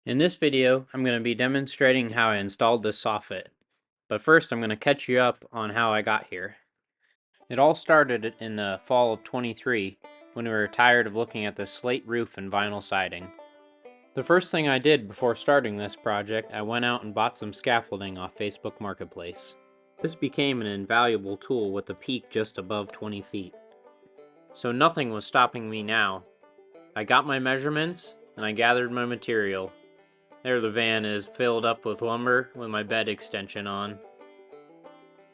In this video, I'm going to be demonstrating how I installed this soffit. But first, I'm going to catch you up on how I got here. It all started in the fall of 23, when we were tired of looking at the slate roof and vinyl siding. The first thing I did before starting this project, I went out and bought some scaffolding off Facebook Marketplace. This became an invaluable tool with a peak just above 20 feet. So nothing was stopping me now. I got my measurements, and I gathered my material. There the van is filled up with lumber with my bed extension on.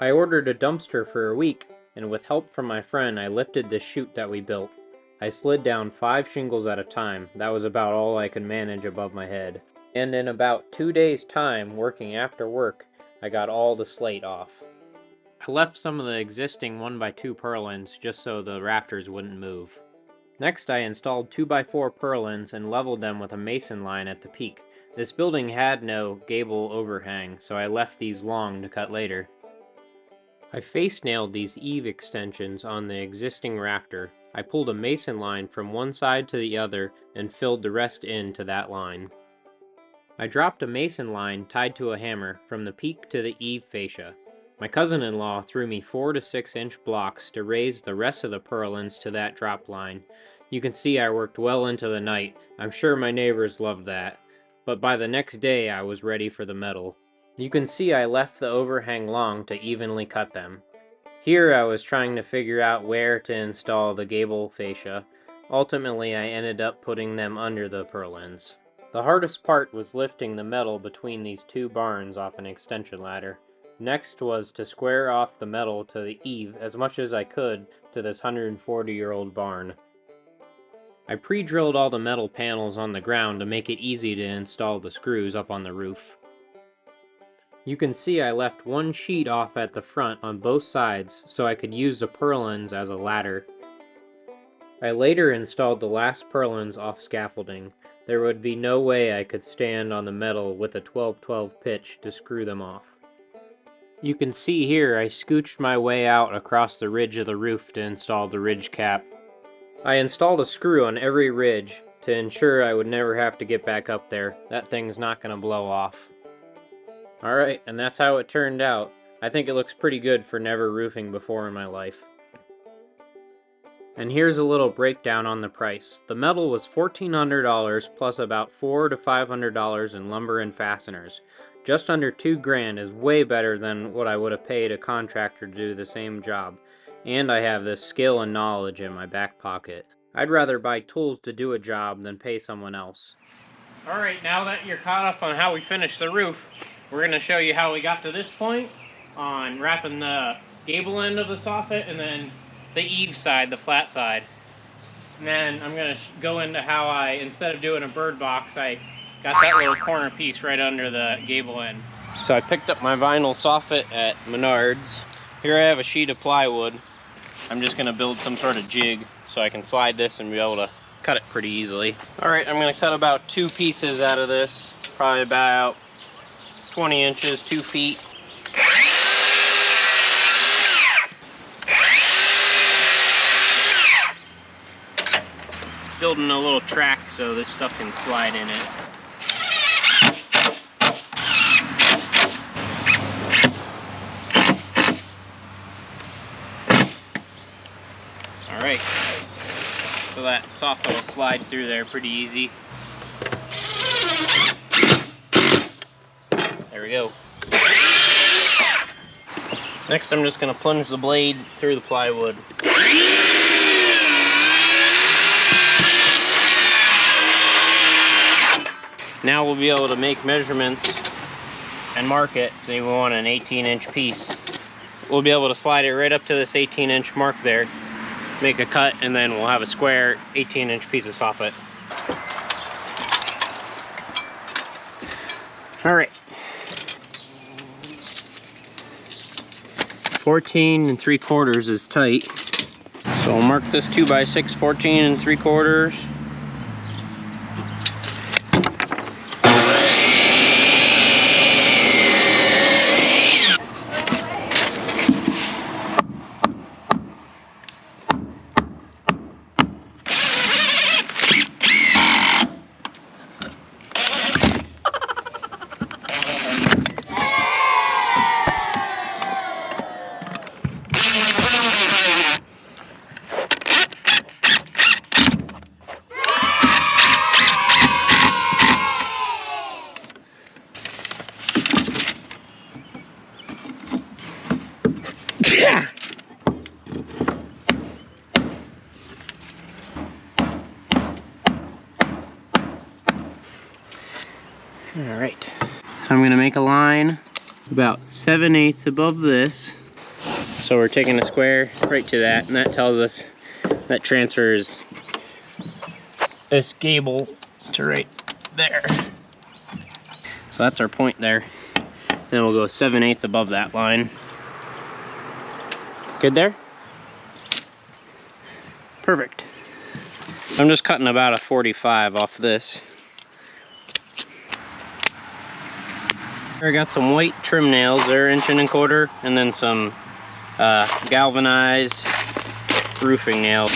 I ordered a dumpster for a week, and with help from my friend I lifted the chute that we built. I slid down 5 shingles at a time. That was about all I could manage above my head. And in about 2 days' time, working after work, I got all the slate off. I left some of the existing 1x2 purlins just so the rafters wouldn't move. Next I installed 2x4 purlins and leveled them with a mason line at the peak. This building had no gable overhang, so I left these long to cut later. I face nailed these eave extensions on the existing rafter. I pulled a mason line from one side to the other and filled the rest into that line. I dropped a mason line tied to a hammer from the peak to the eave fascia. My cousin-in-law threw me 4 to 6 inch blocks to raise the rest of the purlins to that drop line. You can see I worked well into the night. I'm sure my neighbors loved that. But by the next day I was ready for the metal. You can see I left the overhang long to evenly cut them. Here I was trying to figure out where to install the gable fascia. Ultimately I ended up putting them under the purlins. The hardest part was lifting the metal between these 2 barns off an extension ladder. Next was to square off the metal to the eave as much as I could to this 140-year-old barn. I pre-drilled all the metal panels on the ground to make it easy to install the screws up on the roof. You can see I left 1 sheet off at the front on both sides so I could use the purlins as a ladder. I later installed the last purlins off scaffolding. There would be no way I could stand on the metal with a 12-12 pitch to screw them off. You can see here I scooched my way out across the ridge of the roof to install the ridge cap. I installed a screw on every ridge to ensure I would never have to get back up there. That thing's not going to blow off. Alright, and that's how it turned out. I think it looks pretty good for never roofing before in my life. And here's a little breakdown on the price. The metal was $1,400 plus about $400 to $500 in lumber and fasteners. Just under $2,000 is way better than what I would have paid a contractor to do the same job. And I have this skill and knowledge in my back pocket. I'd rather buy tools to do a job than pay someone else. Alright, now that you're caught up on how we finished the roof, we're going to show you how we got to this point on wrapping the gable end of the soffit and then the eave side, the flat side. And then I'm going to go into how I, instead of doing a bird box, I got that little corner piece right under the gable end. So I picked up my vinyl soffit at Menards. Here I have a sheet of plywood. I'm just going to build some sort of jig so I can slide this and be able to cut it pretty easily. Alright, I'm going to cut about 2 pieces out of this. Probably about 20 inches, 2 feet. Building a little track so this stuff can slide in it. Alright, so that soffit will slide through there pretty easy. There we go. Next I'm just going to plunge the blade through the plywood. Now we'll be able to make measurements and mark it. Say we want an 18-inch piece. We'll be able to slide it right up to this 18-inch mark there, make a cut, and then we'll have a square 18-inch piece of soffit. Alright. 14 3/4 is tight. So I'll mark this 2x6 14 3/4. Alright, so I'm going to make a line about 7/8 above this. So we're taking a square right to that, and that tells us that transfers this gable to right there. So that's our point there. Then we'll go 7/8 above that line. Good there? Perfect. I'm just cutting about a 45 off this. I got some white trim nails, they're 1¼ inch, and then some galvanized roofing nails.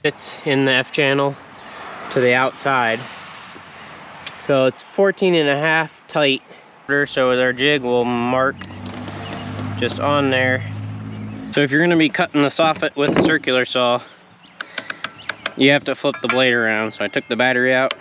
Fits in the F channel to the outside. So it's 14.5 tight. So with our jig, we'll mark just on there. So if you're gonna be cutting the soffit with a circular saw, you have to flip the blade around. So I took the battery out.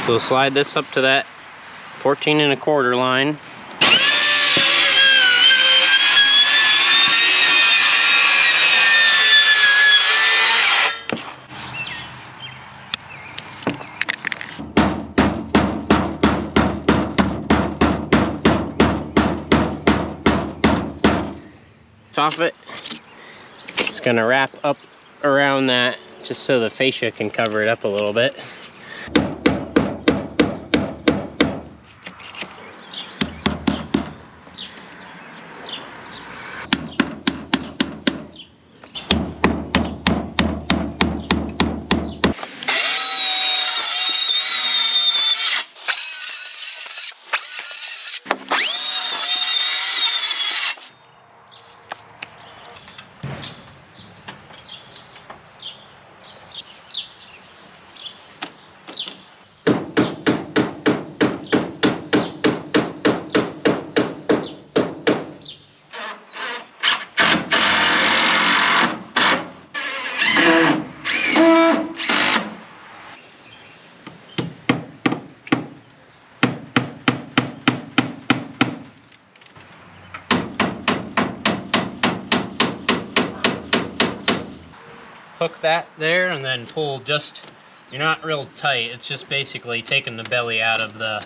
So we'll slide this up to that 14.25 line. Soffit, it's gonna wrap up around that just so the fascia can cover it up a little bit. Hook that there and then pull just, you're not real tight, it's just basically taking the belly out of the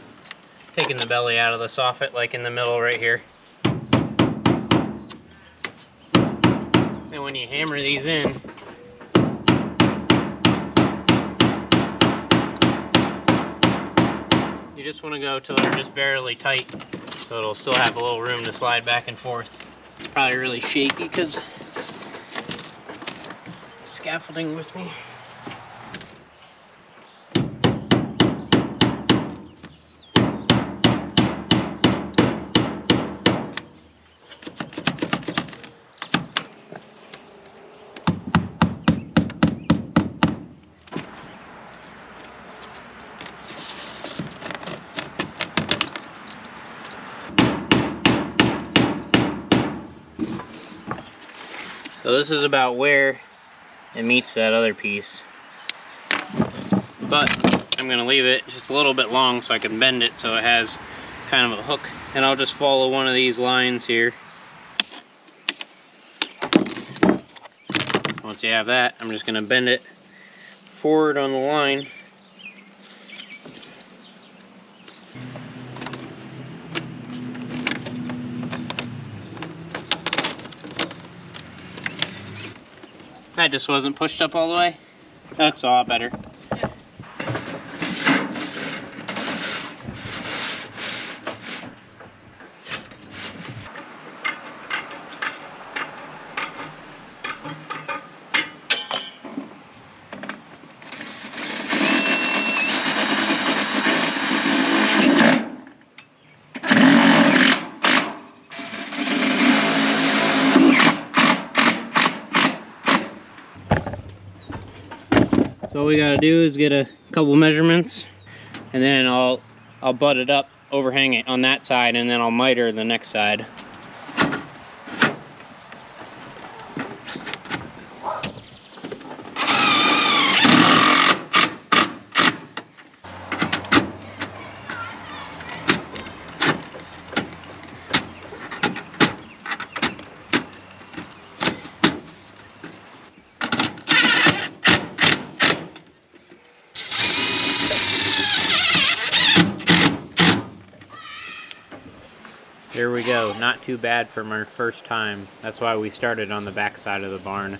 soffit, like in the middle right here. And when you hammer these in, you just want to go till they're just barely tight, so it'll still have a little room to slide back and forth. It's probably really shaky because scaffolding with me. So this is about where it meets that other piece, but I'm gonna leave it just a little bit long so I can bend it so it has kind of a hook, and I'll just follow one of these lines here. Once you have that, I'm just gonna bend it forward on the line. That just wasn't pushed up all the way. That's a lot better. So all we gotta do is get a couple measurements, and then I'll butt it up, overhang it on that side, and then I'll miter the next side. There we go, not too bad for my first time. That's why we started on the back side of the barn.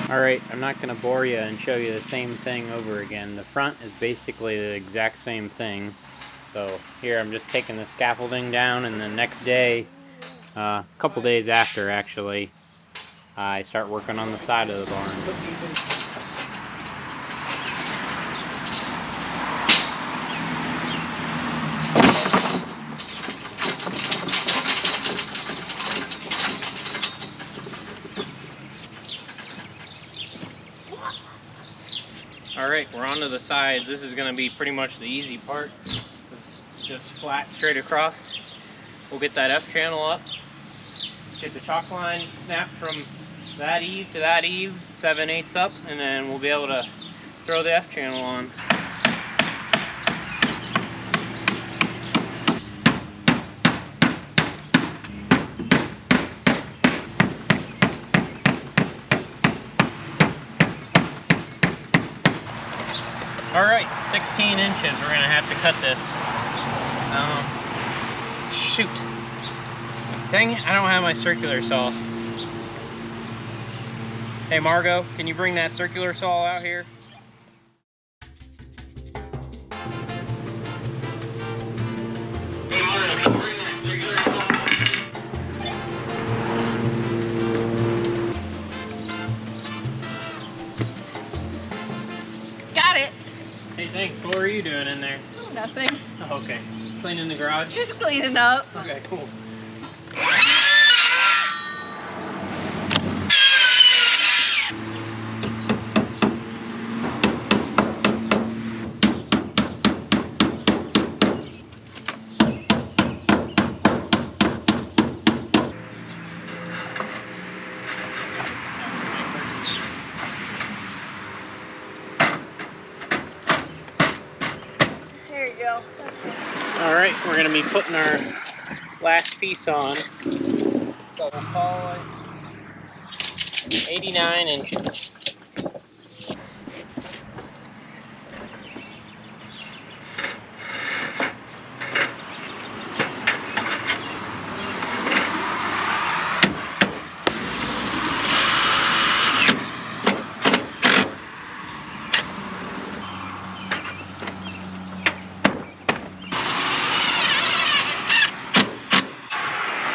Alright, I'm not going to bore you and show you the same thing over again. The front is basically the exact same thing. So here I'm just taking the scaffolding down, and the next day, a couple days after actually, I start working on the side of the barn. Alright, we're on to the sides. This is going to be pretty much the easy part. It's just flat straight across. We'll get that F channel up, get the chalk line snapped from that eave to that eave, 7/8 up, and then we'll be able to throw the F channel on. Alright, 16 inches we're going to have to cut this. Shoot. Dang it, I don't have my circular saw. Hey Margot, can you bring that circular saw out here? Got it. Hey, thanks. What were you doing in there? Nothing. Oh, okay. Cleaning the garage? Just cleaning up. Okay, cool. There you go. Alright, we're going to be putting our last piece on. So we'll call it 89 inches.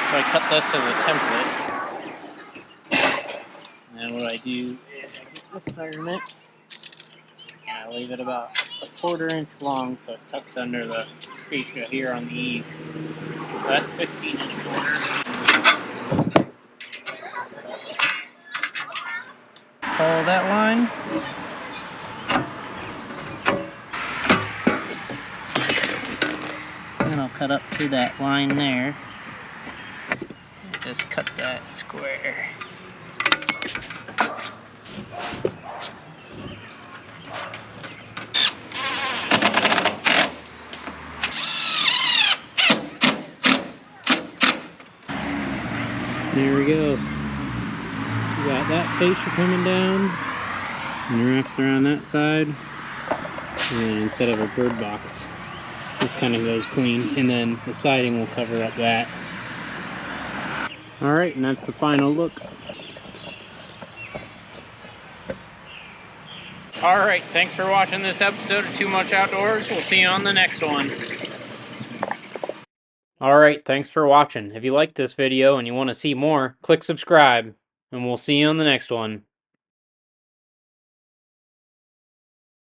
So I cut this as a template, and then what I do is I get this measurement, and I leave it about a 1/4 inch long so it tucks under the fascia here on the eave. So that's 15.25. Follow that line. And I'll cut up to that line there. Just cut that square. There we go. We got that fascia coming down and wraps around that side. And then instead of a bird box, this kind of goes clean, and then the siding will cover up that. Alright, and that's the final look. Alright, thanks for watching this episode of Too Much Outdoors. We'll see you on the next one. Alright, thanks for watching. If you liked this video and you want to see more, click subscribe, and we'll see you on the next one.